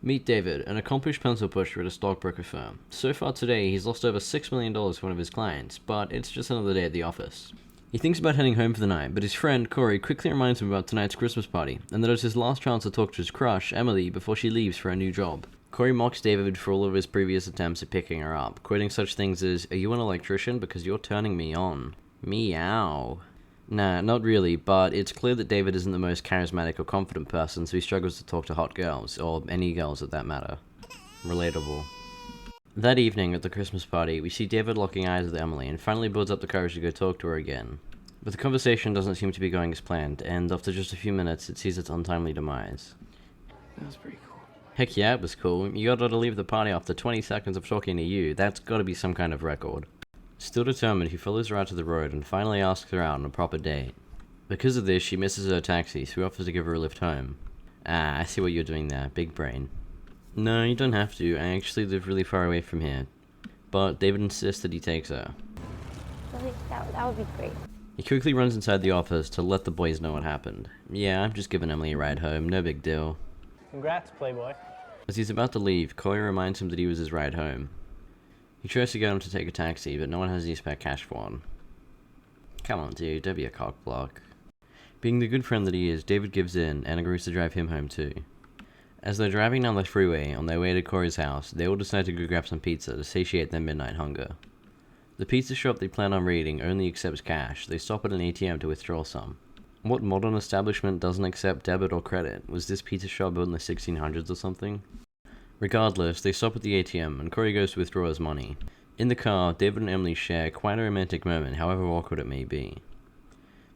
Meet David, an accomplished pencil pusher at a stockbroker firm. So far today, he's lost over $6 million to one of his clients, but it's just another day at the office. He thinks about heading home for the night, but his friend, Corey, quickly reminds him about tonight's Christmas party, and that it's his last chance to talk to his crush, Emily, before she leaves for a new job. Corey mocks David for all of his previous attempts at picking her up, quoting such things as, "Are you an electrician? Because you're turning me on." Meow. Nah, not really, but it's clear that David isn't the most charismatic or confident person, so he struggles to talk to hot girls, or any girls at that matter. Relatable. That evening at the Christmas party, we see David locking eyes with Emily, and finally builds up the courage to go talk to her again. But the conversation doesn't seem to be going as planned, and after just a few minutes, it sees its untimely demise. That was pretty cool. Heck yeah, it was cool. You got her to leave the party after 20 seconds of talking to you. That's gotta be some kind of record. Still determined, he follows her out to the road and finally asks her out on a proper date. Because of this, she misses her taxi, so he offers to give her a lift home. Ah, I see what you're doing there. Big brain. No, you don't have to. I actually live really far away from here. But David insists that he takes her. Really? That would be great. He quickly runs inside the office to let the boys know what happened. Yeah, I'm just giving Emily a ride home. No big deal. Congrats, Playboy. As he's about to leave, Corey reminds him that he was his ride home. He tries to get him to take a taxi, but no one has any spare cash for one. Come on, dude, don't be a cockblock. Being the good friend that he is, David gives in and agrees to drive him home too. As they're driving down the freeway on their way to Corey's house, they all decide to go grab some pizza to satiate their midnight hunger. The pizza shop they plan on raiding only accepts cash. They stop at an ATM to withdraw some. What modern establishment doesn't accept debit or credit? Was this pizza shop built in the 1600s or something? Regardless, they stop at the ATM, and Corey goes to withdraw his money. In the car, David and Emily share quite a romantic moment, however awkward it may be.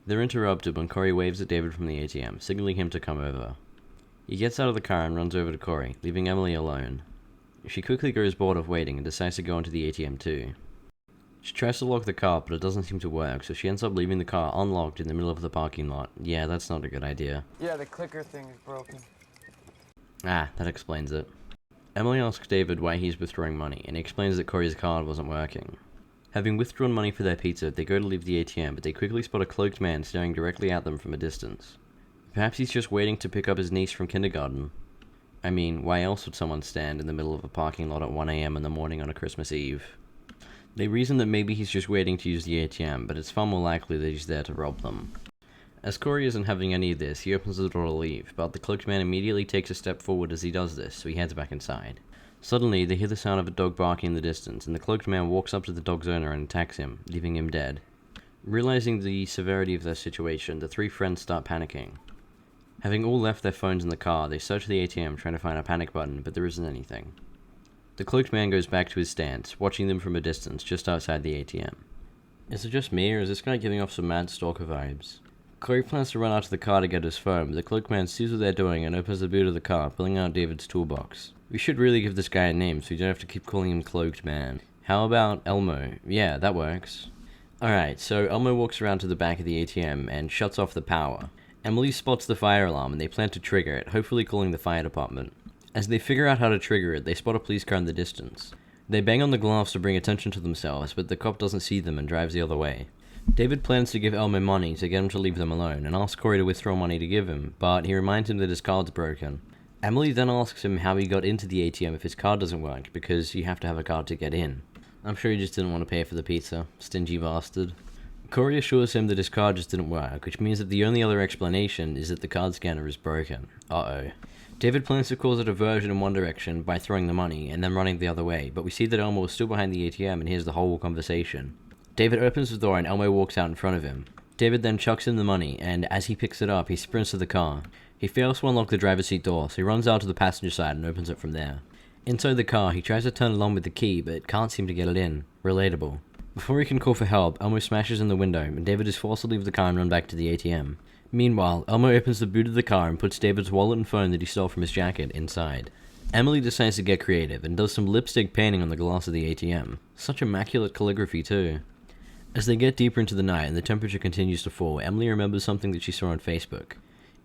They're interrupted when Corey waves at David from the ATM, signaling him to come over. He gets out of the car and runs over to Corey, leaving Emily alone. She quickly grows bored of waiting and decides to go into the ATM too. She tries to lock the car, but it doesn't seem to work, so she ends up leaving the car unlocked in the middle of the parking lot. Yeah, that's not a good idea. Yeah, the clicker thing is broken. Ah, that explains it. Emily asks David why he's withdrawing money, and he explains that Corey's card wasn't working. Having withdrawn money for their pizza, they go to leave the ATM, but they quickly spot a cloaked man staring directly at them from a distance. Perhaps he's just waiting to pick up his niece from kindergarten. I mean, why else would someone stand in the middle of a parking lot at 1 AM in the morning on a Christmas Eve? They reason that maybe he's just waiting to use the ATM, but it's far more likely that he's there to rob them. As Corey isn't having any of this, he opens the door to leave, but the cloaked man immediately takes a step forward as he does this, so he heads back inside. Suddenly, they hear the sound of a dog barking in the distance, and the cloaked man walks up to the dog's owner and attacks him, leaving him dead. Realizing the severity of their situation, the three friends start panicking. Having all left their phones in the car, they search the ATM trying to find a panic button, but there isn't anything. The cloaked man goes back to his stance, watching them from a distance just outside the ATM. Is it just me, or is this guy giving off some mad stalker vibes? Corey plans to run out to the car to get his phone, but the cloaked man sees what they're doing and opens the boot of the car, pulling out David's toolbox. We should really give this guy a name so we don't have to keep calling him Cloaked Man. How about Elmo? Yeah, that works. Alright, so Elmo walks around to the back of the ATM and shuts off the power. Emily spots the fire alarm and they plan to trigger it, hopefully calling the fire department. As they figure out how to trigger it, they spot a police car in the distance. They bang on the glass to bring attention to themselves, but the cop doesn't see them and drives the other way. David plans to give Elmo money to get him to leave them alone, and asks Corey to withdraw money to give him, but he reminds him that his card's broken. Emily then asks him how he got into the ATM if his card doesn't work, because you have to have a card to get in. I'm sure he just didn't want to pay for the pizza. Stingy bastard. Corey assures him that his card just didn't work, which means that the only other explanation is that the card scanner is broken. Uh-oh. David plans to cause a diversion in one direction by throwing the money and then running the other way, but we see that Elmo is still behind the ATM and hears the whole conversation. David opens the door and Elmo walks out in front of him. David then chucks in the money, and as he picks it up, he sprints to the car. He fails to unlock the driver's seat door, so he runs out to the passenger side and opens it from there. Inside the car, he tries to turn it on with the key, but can't seem to get it in. Relatable. Before he can call for help, Elmo smashes in the window, and David is forced to leave the car and run back to the ATM. Meanwhile, Elmo opens the boot of the car and puts David's wallet and phone that he stole from his jacket inside. Emily decides to get creative and does some lipstick painting on the glass of the ATM. Such immaculate calligraphy too. As they get deeper into the night and the temperature continues to fall, Emily remembers something that she saw on Facebook.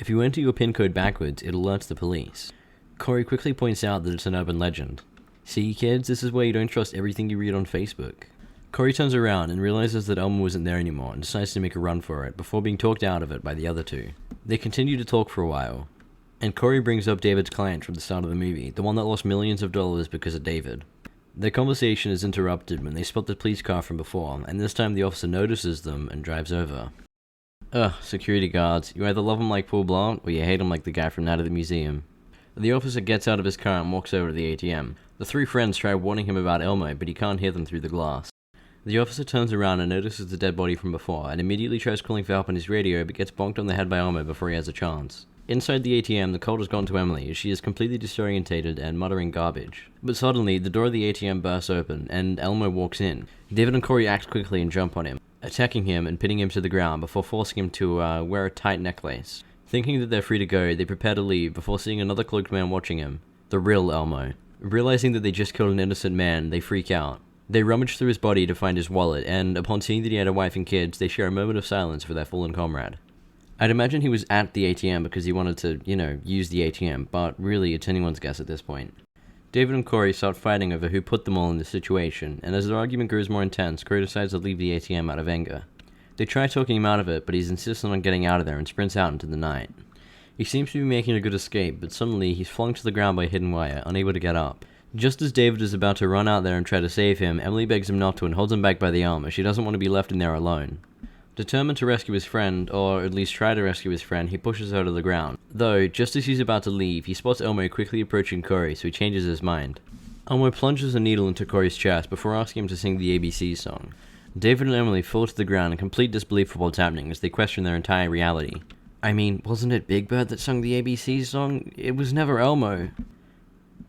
If you enter your PIN code backwards, it alerts the police. Corey quickly points out that it's an urban legend. See, kids, this is why you don't trust everything you read on Facebook. Corey turns around and realizes that Elmo isn't there anymore and decides to make a run for it before being talked out of it by the other two. They continue to talk for a while. and Corey brings up David's client from the start of the movie, the one that lost millions of dollars because of David. Their conversation is interrupted when they spot the police car from before, and this time the officer notices them and drives over. Ugh, security guards. You either love them like Paul Blart, or you hate them like the guy from Night at the Museum. The officer gets out of his car and walks over to the ATM. The three friends try warning him about Elmo, but he can't hear them through the glass. The officer turns around and notices the dead body from before, and immediately tries calling for help on his radio, but gets bonked on the head by Elmo before he has a chance. Inside the ATM, the cold has gone to Emily, as she is completely disorientated and muttering garbage. But suddenly, the door of the ATM bursts open, and Elmo walks in. David and Corey act quickly and jump on him, attacking him and pinning him to the ground before forcing him to wear a tight necklace. Thinking that they're free to go, they prepare to leave before seeing another cloaked man watching him. The real Elmo. Realizing that they just killed an innocent man, they freak out. They rummage through his body to find his wallet, and upon seeing that he had a wife and kids, they share a moment of silence for their fallen comrade. I'd imagine he was at the ATM because he wanted to, use the ATM, but really it's anyone's guess at this point. David and Corey start fighting over who put them all in this situation, and as their argument grows more intense, Corey decides to leave the ATM out of anger. They try talking him out of it, but he's insistent on getting out of there and sprints out into the night. He seems to be making a good escape, but suddenly he's flung to the ground by a hidden wire, unable to get up. Just as David is about to run out there and try to save him, Emily begs him not to and holds him back by the arm, as she doesn't want to be left in there alone. Determined to rescue his friend, or at least try to rescue his friend, he pushes her to the ground. Though, just as he's about to leave, he spots Elmo quickly approaching Corey, so he changes his mind. Elmo plunges a needle into Corey's chest before asking him to sing the ABC song. David and Emily fall to the ground in complete disbelief of what's happening as they question their entire reality. I mean, wasn't it Big Bird that sung the ABC song? It was never Elmo.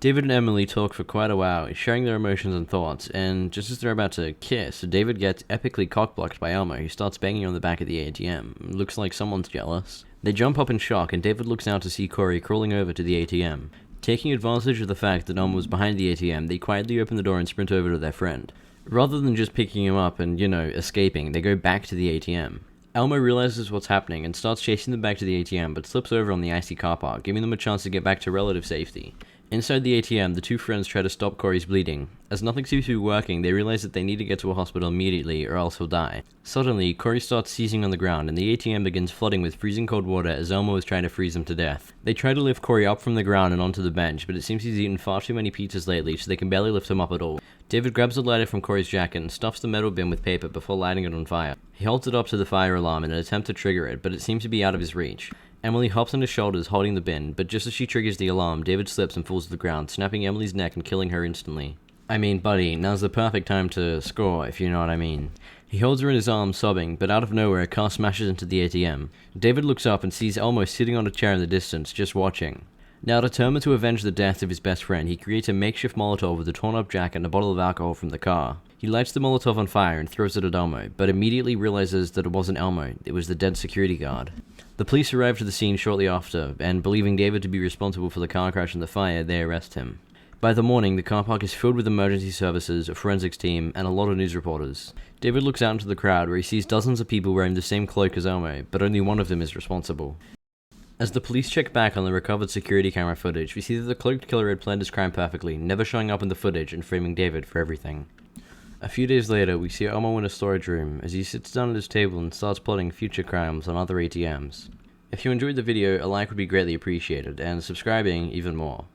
David and Emily talk for quite a while, sharing their emotions and thoughts, and just as they're about to kiss, David gets epically cockblocked by Elmo, who starts banging on the back of the ATM. Looks like someone's jealous. They jump up in shock, and David looks out to see Corey crawling over to the ATM. Taking advantage of the fact that Elmo was behind the ATM, they quietly open the door and sprint over to their friend. Rather than just picking him up and, escaping, they go back to the ATM. Elmo realizes what's happening and starts chasing them back to the ATM, but slips over on the icy car park, giving them a chance to get back to relative safety. Inside the ATM, the two friends try to stop Corey's bleeding. As nothing seems to be working, they realize that they need to get to a hospital immediately or else he'll die. Suddenly, Corey starts seizing on the ground and the ATM begins flooding with freezing cold water as Elmo is trying to freeze him to death. They try to lift Corey up from the ground and onto the bench, but it seems he's eaten far too many pizzas lately so they can barely lift him up at all. David grabs a lighter from Corey's jacket and stuffs the metal bin with paper before lighting it on fire. He holds it up to the fire alarm in an attempt to trigger it, but it seems to be out of his reach. Emily hops on his shoulders holding the bin, but just as she triggers the alarm, David slips and falls to the ground, snapping Emily's neck and killing her instantly. I mean, buddy, now's the perfect time to score, if you know what I mean. He holds her in his arms, sobbing, but out of nowhere a car smashes into the ATM. David looks up and sees Elmo sitting on a chair in the distance, just watching. Now determined to avenge the death of his best friend, he creates a makeshift Molotov with a torn-up jacket and a bottle of alcohol from the car. He lights the Molotov on fire and throws it at Elmo, but immediately realizes that it wasn't Elmo, it was the dead security guard. The police arrive to the scene shortly after, and believing David to be responsible for the car crash and the fire, they arrest him. By the morning, the car park is filled with emergency services, a forensics team, and a lot of news reporters. David looks out into the crowd where he sees dozens of people wearing the same cloak as Elmo, but only one of them is responsible. As the police check back on the recovered security camera footage, we see that the cloaked killer had planned his crime perfectly, never showing up in the footage and framing David for everything. A few days later, we see Elmo in a storage room as he sits down at his table and starts plotting future crimes on other ATMs. If you enjoyed the video, a like would be greatly appreciated, and subscribing even more.